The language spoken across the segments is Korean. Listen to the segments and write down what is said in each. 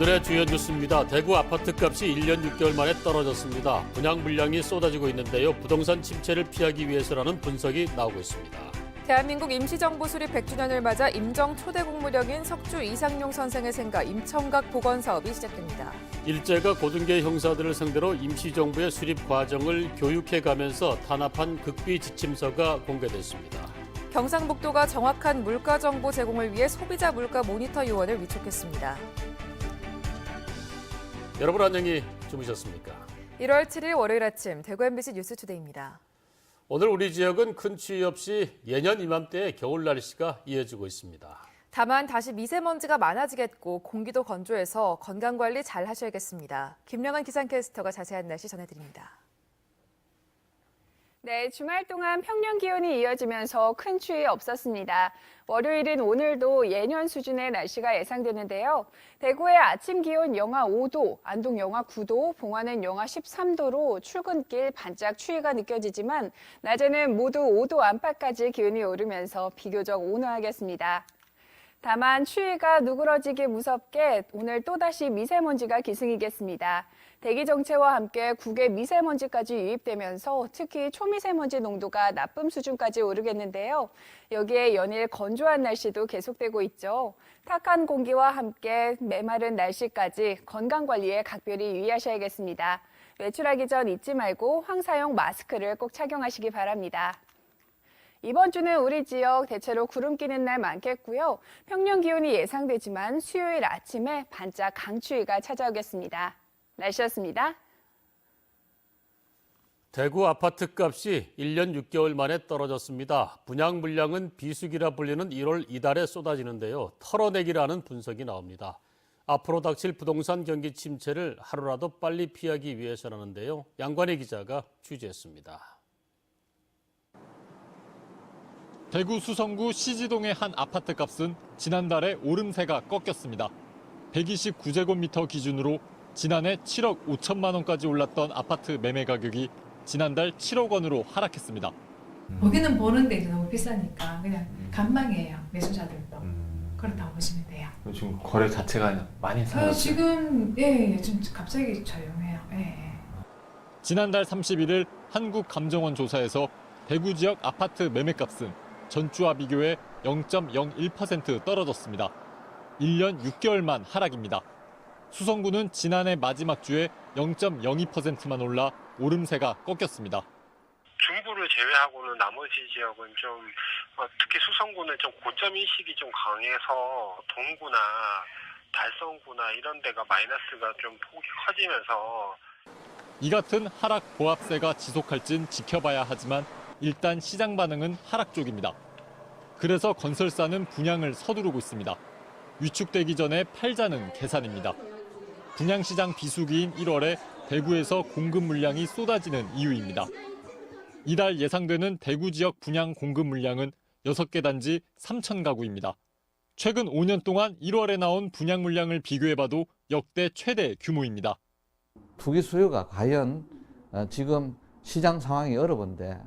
오늘의 주요 뉴스입니다. 대구 아파트값이 1년 6개월 만에 떨어졌습니다. 분양 물량이 쏟아지고 있는데요. 부동산 침체를 피하기 위해서라는 분석이 나오고 있습니다. 대한민국 임시정부 수립 100주년을 맞아 임정 초대 국무령인 석주 이상용 선생의 생가 임청각 복원 사업이 시작됩니다. 일제가 고등계 형사들을 상대로 임시정부의 수립 과정을 교육해가면서 탄압한 극비 지침서가 공개됐습니다. 경상북도가 정확한 물가 정보 제공을 위해 소비자 물가 모니터 요원을 위촉했습니다. 여러분 안녕히 주무셨습니까? 1월 7일 월요일 아침 대구 MBC 뉴스투데이입니다. 오늘 우리 지역은 큰 추위 없이 예년 이맘때의 겨울 날씨가 이어지고 있습니다. 다만 다시 미세먼지가 많아지겠고 공기도 건조해서 건강관리 잘 하셔야겠습니다. 김명환 기상캐스터가 자세한 날씨 전해드립니다. 네, 주말 동안 평년 기온이 이어지면서 큰 추위 없었습니다. 월요일은 오늘도 예년 수준의 날씨가 예상되는데요. 대구의 아침 기온 영하 5도, 안동 영하 9도, 봉화는 영하 13도로 출근길 반짝 추위가 느껴지지만 낮에는 모두 5도 안팎까지 기온이 오르면서 비교적 온화하겠습니다. 다만 추위가 누그러지기 무섭게 오늘 또다시 미세먼지가 기승이겠습니다. 대기 정체와 함께 국외 미세먼지까지 유입되면서 특히 초미세먼지 농도가 나쁨 수준까지 오르겠는데요. 여기에 연일 건조한 날씨도 계속되고 있죠. 탁한 공기와 함께 메마른 날씨까지 건강관리에 각별히 유의하셔야겠습니다. 외출하기 전 잊지 말고 황사용 마스크를 꼭 착용하시기 바랍니다. 이번 주는 우리 지역 대체로 구름 끼는 날 많겠고요. 평년 기온이 예상되지만 수요일 아침에 반짝 강추위가 찾아오겠습니다. 날씨였습니다. 대구 아파트값이 1년 6개월 만에 떨어졌습니다. 분양 물량은 비수기라 불리는 1월 이달에 쏟아지는데요. 털어내기라는 분석이 나옵니다. 앞으로 닥칠 부동산 경기 침체를 하루라도 빨리 피하기 위해서라는데요. 양관희 기자가 취재했습니다. 대구 수성구 시지동의 한 아파트값은 지난달에 오름세가 꺾였습니다. 129제곱미터 기준으로 지난해 7억 5천만 원까지 올랐던 아파트 매매 가격이 지난달 7억 원으로 하락했습니다. 보기는 보는데 이제 너무 비싸니까 그냥 간망이에요. 매수자들도. 그렇다고 보시면 돼요. 지금 거래 자체가 많이 사라졌어요. 지금 좀 갑자기 조용해요. 지난달 31일 한국감정원 조사에서 대구 지역 아파트 매매값은 전주와 비교해 0.01% 떨어졌습니다. 1년 6개월만 하락입니다. 수성구는 지난해 마지막 주에 0.02%만 올라 오름세가 꺾였습니다. 중부를 제외하고는 나머지 지역은 좀 특히 수성구는 좀 고점 인식이 좀 강해서 동구나 달성구나 이런 데가 마이너스가 좀 폭이 커지면서 이 같은 하락 보합세가 지속할진 지켜봐야 하지만 일단 시장 반응은 하락 쪽입니다. 그래서 건설사는 분양을 서두르고 있습니다. 위축되기 전에 팔자는 계산입니다. 분양시장 비수기인 1월에 대구에서 공급 물량이 쏟아지는 이유입니다. 이달 예상되는 대구 지역 분양 공급 물량은 6개 단지 3천 가구입니다. 최근 5년 동안 1월에 나온 분양 물량을 비교해봐도 역대 최대 규모입니다. 투기 수요가 과연 지금 시장 상황이 어려운데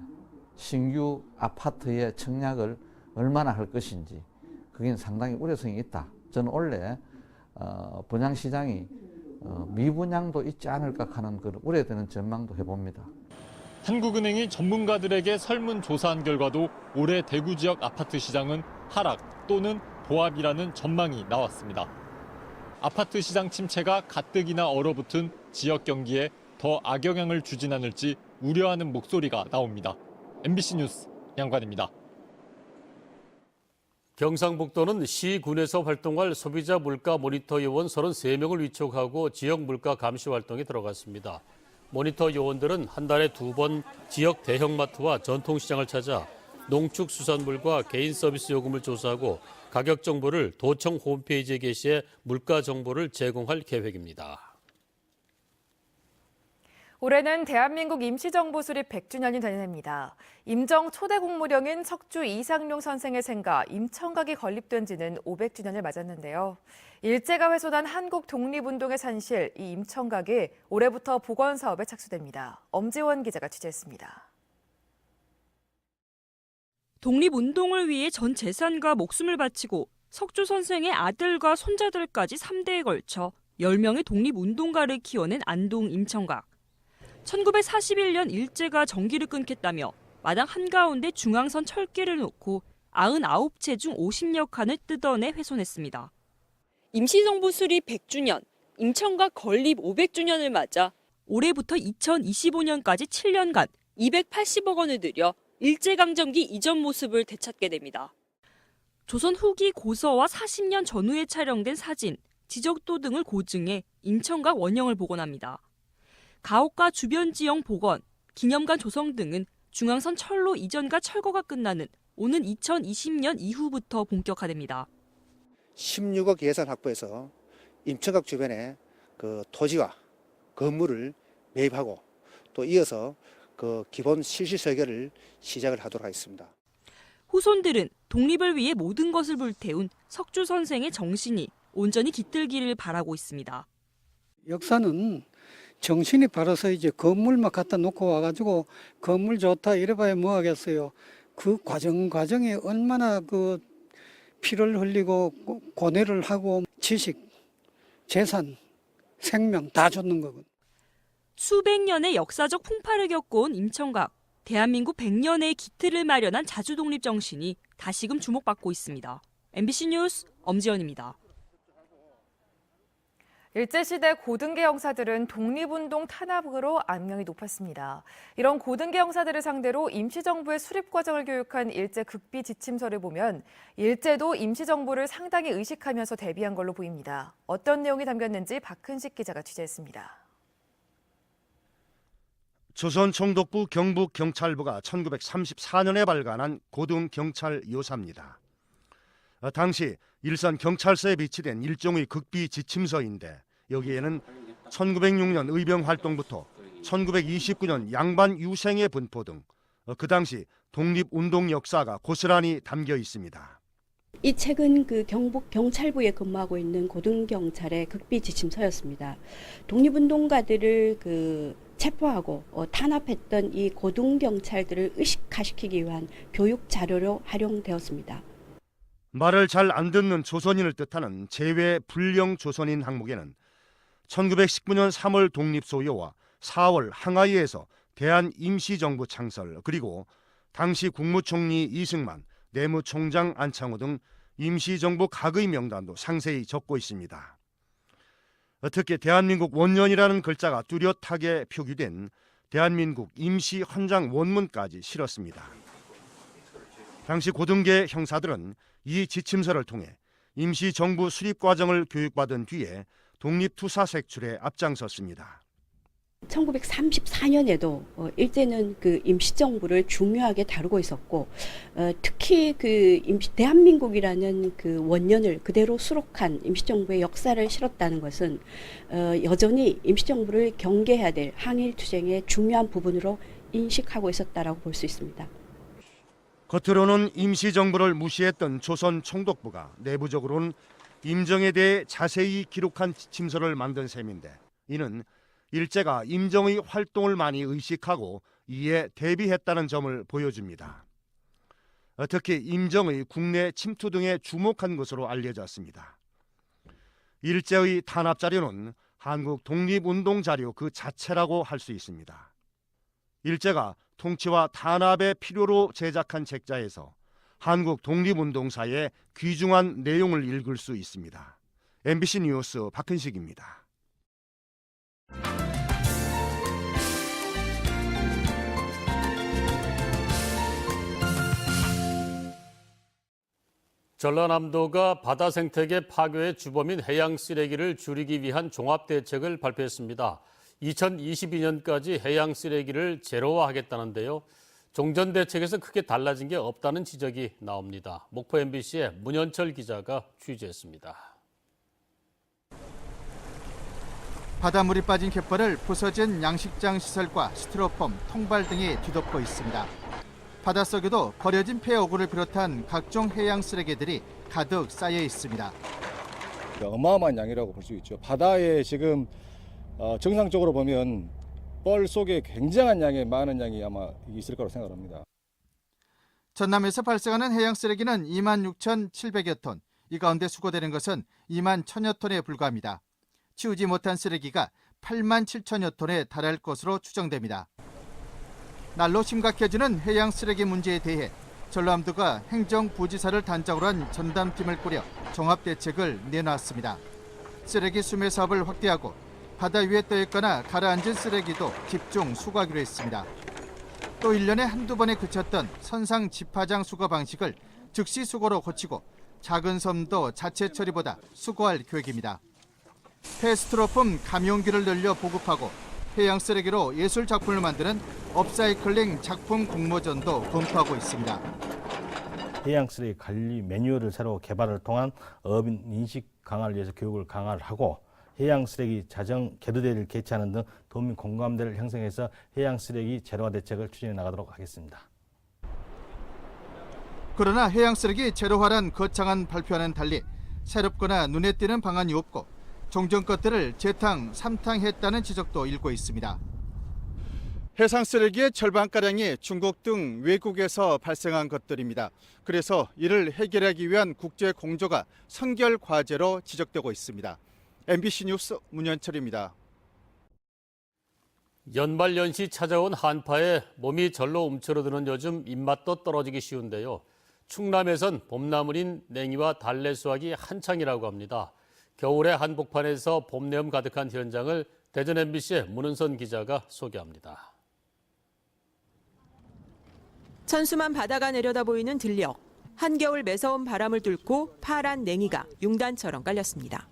신규 아파트의 청약을 얼마나 할 것인지 그게 상당히 우려성이 있다. 저는 원래 분양시장이 미분양도 있지 않을까 하는 그런 우려되는 전망도 해봅니다. 한국은행이 전문가들에게 설문조사한 결과도 올해 대구 지역 아파트 시장은 하락 또는 보합이라는 전망이 나왔습니다. 아파트 시장 침체가 가뜩이나 얼어붙은 지역 경기에 더 악영향을 주진 않을지 우려하는 목소리가 나옵니다. MBC 뉴스 양관입니다. 경상북도는 시군에서 활동할 소비자 물가 모니터 요원 33명을 위촉하고 지역 물가 감시 활동에 들어갔습니다. 모니터 요원들은 한 달에 2번 지역 대형마트와 전통시장을 찾아 농축수산물과 개인 서비스 요금을 조사하고 가격 정보를 도청 홈페이지에 게시해 물가 정보를 제공할 계획입니다. 올해는 대한민국 임시정부 수립 100주년이 되는 해입니다. 임정 초대 국무령인 석주 이상용 선생의 생가 임청각이 건립된 지는 500주년을 맞았는데요. 일제가 훼손한 한국 독립운동의 산실 이 임청각이 올해부터 복원 사업에 착수됩니다. 엄지원 기자가 취재했습니다. 독립운동을 위해 전 재산과 목숨을 바치고 석주 선생의 아들과 손자들까지 3대에 걸쳐 10명의 독립운동가를 키워낸 안동 임청각. 1941년 일제가 전기를 끊겠다며 마당 한가운데 중앙선 철길을 놓고 99채 중 50여 칸을 뜯어내 훼손했습니다. 임시정부 수립 100주년, 임청각 건립 500주년을 맞아 올해부터 2025년까지 7년간 280억 원을 들여 일제강점기 이전 모습을 되찾게 됩니다. 조선 후기 고서와 40년 전후에 촬영된 사진, 지적도 등을 고증해 임청각 원형을 복원합니다. 가옥과 주변 지형 복원, 기념관 조성 등은 중앙선 철로 이전과 철거가 끝나는 오는 2020년 이후부터 본격화됩니다. 16억 예산 확보해서 임청각 주변에 그 토지와 건물을 매입하고 또 이어서 그 기본 실시 설계를 시작을 하도록 하겠습니다. 후손들은 독립을 위해 모든 것을 불태운 석주 선생의 정신이 온전히 깃들기를 바라고 있습니다. 역사는 정신이 바라서 이제 건물만 갖다 놓고 와가지고 건물 좋다 이래봐야 뭐 하겠어요. 그 과정에 얼마나 그 피를 흘리고 고뇌를 하고 지식, 재산, 생명 다 줬는 거거든요. 수백 년의 역사적 풍파를 겪어온 임청각. 대한민국 100년의 기틀을 마련한 자주독립 정신이 다시금 주목받고 있습니다. MBC 뉴스 엄지연입니다. 일제시대 고등계 형사들은 독립운동 탄압으로 악명이 높았습니다. 이런 고등계 형사들을 상대로 임시정부의 수립 과정을 교육한 일제 극비 지침서를 보면 일제도 임시정부를 상당히 의식하면서 대비한 걸로 보입니다. 어떤 내용이 담겼는지 박흔식 기자가 취재했습니다. 조선총독부 경북경찰부가 1934년에 발간한 고등경찰요사입니다. 당시 일선 경찰서에 비치된 일종의 극비 지침서인데 여기에는 1906년 의병활동부터 1929년 양반 유생의 분포 등 그 당시 독립운동 역사가 고스란히 담겨 있습니다. 이 책은 그 경북 경찰부에 근무하고 있는 고등경찰의 극비 지침서였습니다. 독립운동가들을 체포하고 탄압했던 이 고등경찰들을 의식화시키기 위한 교육 자료로 활용되었습니다. 말을 잘 안 듣는 조선인을 뜻하는 제외 불령 조선인 항목에는 1919년 3월 독립소요와 4월 항하이에서 대한임시정부 창설, 그리고 당시 국무총리 이승만, 내무총장 안창호 등 임시정부 각의 명단도 상세히 적고 있습니다. 특히 대한민국 원년이라는 글자가 뚜렷하게 표기된 대한민국 임시헌장 원문까지 실었습니다. 당시 고등계 형사들은 이 지침서를 통해 임시정부 수립 과정을 교육받은 뒤에 독립투사 색출에 앞장섰습니다. 1934년에도 일제는 그 임시정부를 중요하게 다루고 있었고, 특히 대한민국이라는 그 원년을 그대로 수록한 임시정부의 역사를 실었다는 것은 여전히 임시정부를 경계해야 될 항일투쟁의 중요한 부분으로 인식하고 있었다라고 볼 수 있습니다. 겉으로는 임시정부를 무시했던 조선 총독부가 내부적으로는 임정에 대해 자세히 기록한 지침서를 만든 셈인데, 이는 일제가 임정의 활동을 많이 의식하고 이에 대비했다는 점을 보여줍니다. 특히 임정의 국내 침투 등에 주목한 것으로 알려졌습니다. 일제의 탄압 자료는 한국 독립운동 자료 그 자체라고 할 수 있습니다. 일제가 통치와 탄압의 필요로 제작한 책자에서 한국 독립운동사의 귀중한 내용을 읽을 수 있습니다. MBC 뉴스 박흔식입니다. 전라남도가 바다 생태계 파괴의 주범인 해양 쓰레기를 줄이기 위한 종합대책을 발표했습니다. 2022년까지 해양 쓰레기를 제로화하겠다는데요. 종전 대책에서 크게 달라진 게 없다는 지적이 나옵니다. 목포 MBC의 문현철 기자가 취재했습니다. 바닷물이 빠진 갯벌을 부서진 양식장 시설과 스티로폼, 통발 등이 뒤덮고 있습니다. 바닷속에도 버려진 폐어구를 비롯한 각종 해양 쓰레기들이 가득 쌓여 있습니다. 어마어마한 양이라고 볼 수 있죠. 바다에 지금 정상적으로 보면 뻘 속에 굉장한 양의 많은 양이 아마 있을 거라고 생각합니다. 전남에서 발생하는 해양 쓰레기는 26,700여 톤, 이 가운데 수거되는 것은 21,000여 톤에 불과합니다. 치우지 못한 쓰레기가 8만 7천여 톤에 달할 것으로 추정됩니다. 날로 심각해지는 해양 쓰레기 문제에 대해 전라남도가 행정부지사를 단장으로 한 전담팀을 꾸려 종합대책을 내놨습니다. 쓰레기 수매 사업을 확대하고 바다 위에 떠있거나 가라앉은 쓰레기도 집중 수거하기로 했습니다. 또 1년에 한두 번에 그쳤던 선상 집화장 수거 방식을 즉시 수거로 고치고 작은 섬도 자체 처리보다 수거할 계획입니다. 폐스티로폼 감용기를 늘려 보급하고 해양 쓰레기로 예술 작품을 만드는 업사이클링 작품 공모전도 검토하고 있습니다. 해양 쓰레기 관리 매뉴얼을 새로 개발을 통한 어민 인식 강화를 위해서 교육을 강화를 하고 해양 쓰레기 자정 계도대를 개최하는 등 도민 공감대를 형성해서 해양 쓰레기 제로화 대책을 추진해 나가도록 하겠습니다. 그러나 해양 쓰레기 제로화란 거창한 발표와는 달리 새롭거나 눈에 띄는 방안이 없고 종전 것들을 재탕, 삼탕했다는 지적도 일고 있습니다. 해상 쓰레기의 절반가량이 중국 등 외국에서 발생한 것들입니다. 그래서 이를 해결하기 위한 국제 공조가 선결 과제로 지적되고 있습니다. MBC 뉴스 문현철입니다. 연말연시 찾아온 한파에 몸이 절로 움츠러드는 요즘 입맛도 떨어지기 쉬운데요. 충남에선 봄나물인 냉이와 달래 수확이 한창이라고 합니다. 겨울의 한복판에서 봄내음 가득한 현장을 대전 MBC의 문은선 기자가 소개합니다. 천수만 바다가 내려다 보이는 들녘. 한겨울 매서운 바람을 뚫고 파란 냉이가 융단처럼 깔렸습니다.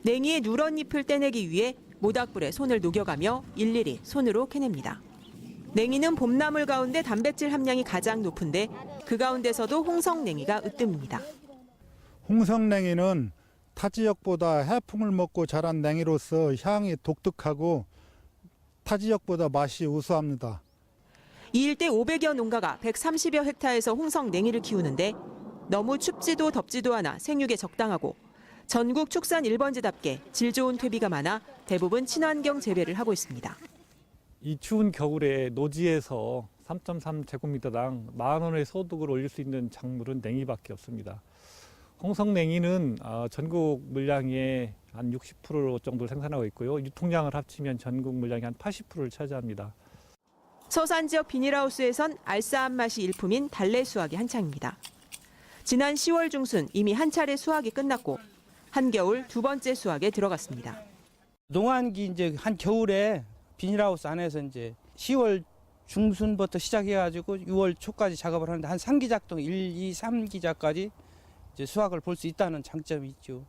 냉이의 누런 잎을 떼내기 위해 모닥불에 손을 녹여가며 일일이 손으로 캐냅니다. 냉이는 봄나물 가운데 단백질 함량이 가장 높은데 그 가운데서도 홍성냉이가 으뜸입니다. 홍성냉이는 타 지역보다 해풍을 먹고 자란 냉이로서 향이 독특하고 타 지역보다 맛이 우수합니다. 이 일대 500여 농가가 130여 헥타에서 홍성냉이를 키우는데 너무 춥지도 덥지도 않아 생육에 적당하고 전국 축산 1번지답게 질 좋은 퇴비가 많아 대부분 친환경 재배를 하고 있습니다. 이 추운 겨울에 노지에서 3.3제곱미터당 10,000원의 소득을 올릴 수 있는 작물은 냉이밖에 없습니다. 홍성냉이는 전국 물량의 한 60% 정도를 생산하고 있고요. 유통량을 합치면 전국 물량의 한 80%를 차지합니다. 서산 지역 비닐하우스에선 알싸한 맛이 일품인 달래 수확이 한창입니다. 지난 10월 중순 이미 한 차례 수확이 끝났고 한겨울 두 번째 수확에 들어갔습니다. 농한기 이제 한 겨울에 비닐하우스 안에서 이제 10월 중순부터 시작해가지고 6월 초까지 작업을 하는데 한 3기작동 1, 2, 3기작까지 이제 수확을 볼 수 있다는 장점이 있죠.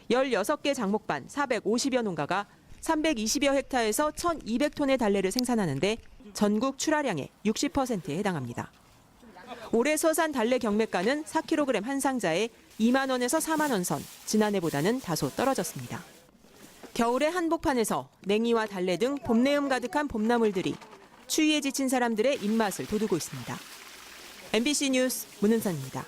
16개 장목반 450여 농가가 320여 헥타에서 1,200톤의 달래를 생산하는데 전국 출하량의 60%에 해당합니다. 올해 서산 달래 경매가는 4kg 한 상자에 2만 원에서 4만 원 선, 지난해보다는 다소 떨어졌습니다. 겨울의 한복판에서 냉이와 달래 등 봄내음 가득한 봄나물들이 추위에 지친 사람들의 입맛을 돋우고 있습니다. MBC 뉴스 문은선입니다.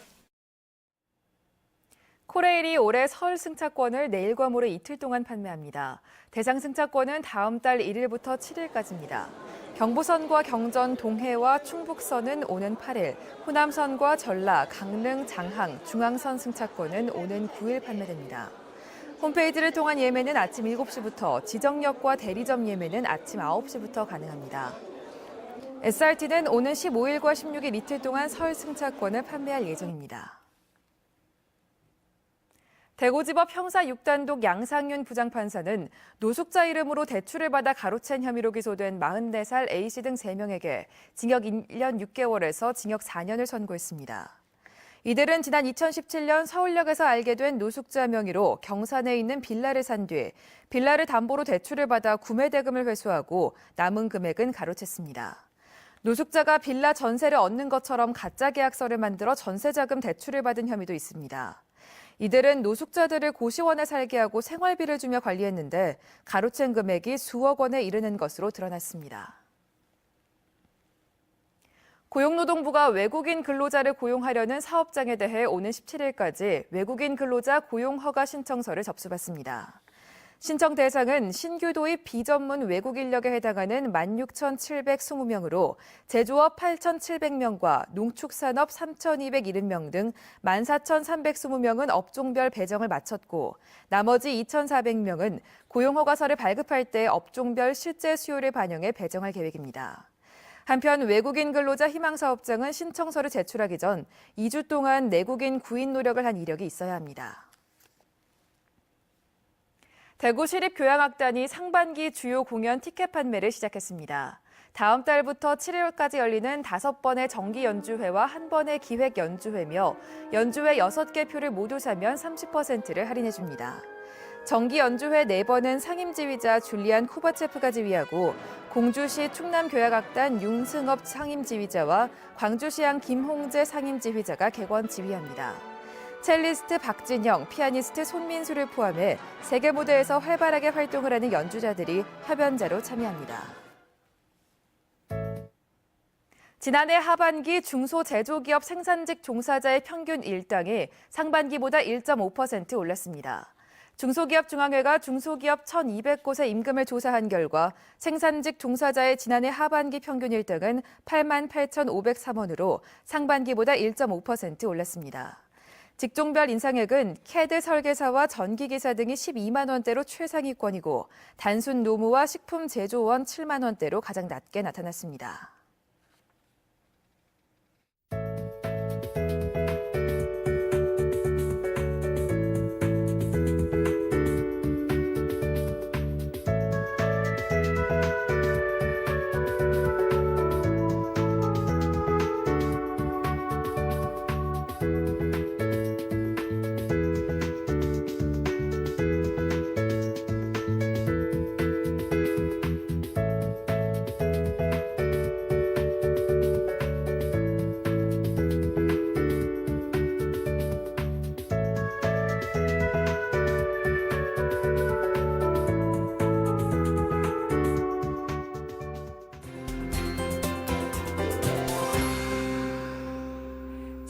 코레일이 올해 설 승차권을 내일과 모레 이틀 동안 판매합니다. 대상 승차권은 다음 달 1일부터 7일까지입니다. 경부선과 경전, 동해와 충북선은 오는 8일, 호남선과 전라, 강릉, 장항, 중앙선 승차권은 오는 9일 판매됩니다. 홈페이지를 통한 예매는 아침 7시부터, 지정역과 대리점 예매는 아침 9시부터 가능합니다. SRT는 오는 15일과 16일 이틀 동안 설 승차권을 판매할 예정입니다. 대구지법 형사 6단독 양상윤 부장판사는 노숙자 이름으로 대출을 받아 가로챈 혐의로 기소된 44살 A씨 등 3명에게 징역 1년 6개월에서 징역 4년을 선고했습니다. 이들은 지난 2017년 서울역에서 알게 된 노숙자 명의로 경산에 있는 빌라를 산 뒤 빌라를 담보로 대출을 받아 구매 대금을 회수하고 남은 금액은 가로챘습니다. 노숙자가 빌라 전세를 얻는 것처럼 가짜 계약서를 만들어 전세자금 대출을 받은 혐의도 있습니다. 이들은 노숙자들을 고시원에 살게 하고 생활비를 주며 관리했는데 가로챈 금액이 수억 원에 이르는 것으로 드러났습니다. 고용노동부가 외국인 근로자를 고용하려는 사업장에 대해 오는 17일까지 외국인 근로자 고용 허가 신청서를 접수받습니다. 신청 대상은 신규 도입 비전문 외국 인력에 해당하는 16,720명으로 제조업 8,700명과 농축산업 3,270명 등 14,320명은 업종별 배정을 마쳤고 나머지 2,400명은 고용허가서를 발급할 때 업종별 실제 수요를 반영해 배정할 계획입니다. 한편 외국인 근로자 희망사업장은 신청서를 제출하기 전 2주 동안 내국인 구인 노력을 한 이력이 있어야 합니다. 대구시립교향악단이 상반기 주요 공연 티켓 판매를 시작했습니다. 다음 달부터 7월까지 열리는 5번의 정기 연주회와 1번의 기획 연주회며 연주회 6개 표를 모두 사면 30%를 할인해줍니다. 정기 연주회 4번은 상임지휘자 줄리안 쿠바체프가 지휘하고 공주시 충남교향악단 윤승업 상임지휘자와 광주시향 김홍재 상임지휘자가 객원 지휘합니다. 첼리스트 박진영, 피아니스트 손민수를 포함해 세계 무대에서 활발하게 활동을 하는 연주자들이 협연자로 참여합니다. 지난해 하반기 중소제조기업 생산직 종사자의 평균 일당이 상반기보다 1.5% 올랐습니다. 중소기업중앙회가 중소기업 1,200곳의 임금을 조사한 결과 생산직 종사자의 지난해 하반기 평균 일당은 88,503원으로 상반기보다 1.5% 올랐습니다. 직종별 인상액은 캐드 설계사와 전기기사 등이 12만 원대로 최상위권이고 단순 노무와 식품 제조원 7만 원대로 가장 낮게 나타났습니다.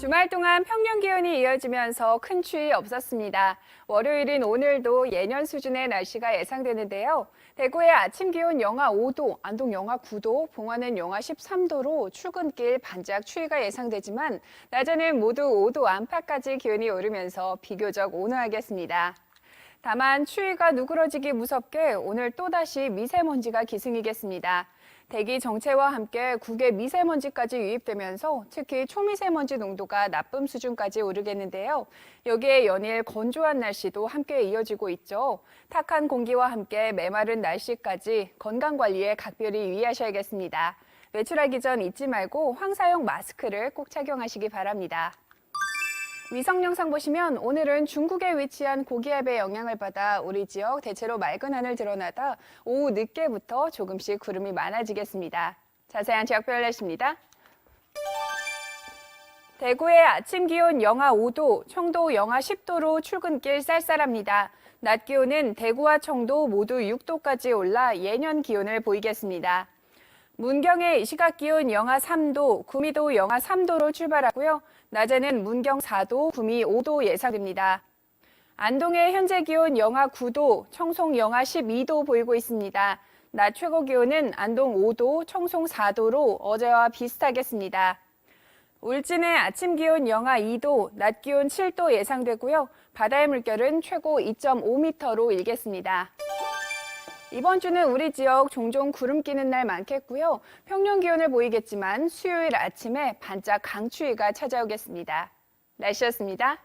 주말 동안 평년 기온이 이어지면서 큰 추위 없었습니다. 월요일인 오늘도 예년 수준의 날씨가 예상되는데요. 대구의 아침 기온 영하 5도, 안동 영하 9도, 봉화는 영하 13도로 출근길 반짝 추위가 예상되지만 낮에는 모두 5도 안팎까지 기온이 오르면서 비교적 온화하겠습니다. 다만 추위가 누그러지기 무섭게 오늘 또다시 미세먼지가 기승이겠습니다. 대기 정체와 함께 국외 미세먼지까지 유입되면서 특히 초미세먼지 농도가 나쁨 수준까지 오르겠는데요. 여기에 연일 건조한 날씨도 함께 이어지고 있죠. 탁한 공기와 함께 메마른 날씨까지 건강관리에 각별히 유의하셔야겠습니다. 외출하기 전 잊지 말고 황사용 마스크를 꼭 착용하시기 바랍니다. 위성 영상 보시면 오늘은 중국에 위치한 고기압의 영향을 받아 우리 지역 대체로 맑은 하늘 드러나다 오후 늦게부터 조금씩 구름이 많아지겠습니다. 자세한 지역별 날씨입니다. 대구의 아침 기온 영하 5도, 청도 영하 10도로 출근길 쌀쌀합니다. 낮 기온은 대구와 청도 모두 6도까지 올라 예년 기온을 보이겠습니다. 문경의 시각 기온 영하 3도, 구미도 영하 3도로 출발하고요. 낮에는 문경 4도, 구미 5도 예상됩니다. 안동의 현재 기온 영하 9도, 청송 영하 12도 보이고 있습니다. 낮 최고 기온은 안동 5도, 청송 4도로 어제와 비슷하겠습니다. 울진의 아침 기온 영하 2도, 낮 기온 7도 예상되고요. 바다의 물결은 최고 2.5m로 일겠습니다. 이번 주는 우리 지역 종종 구름 끼는 날 많겠고요. 평년 기온을 보이겠지만 수요일 아침에 반짝 강추위가 찾아오겠습니다. 날씨였습니다.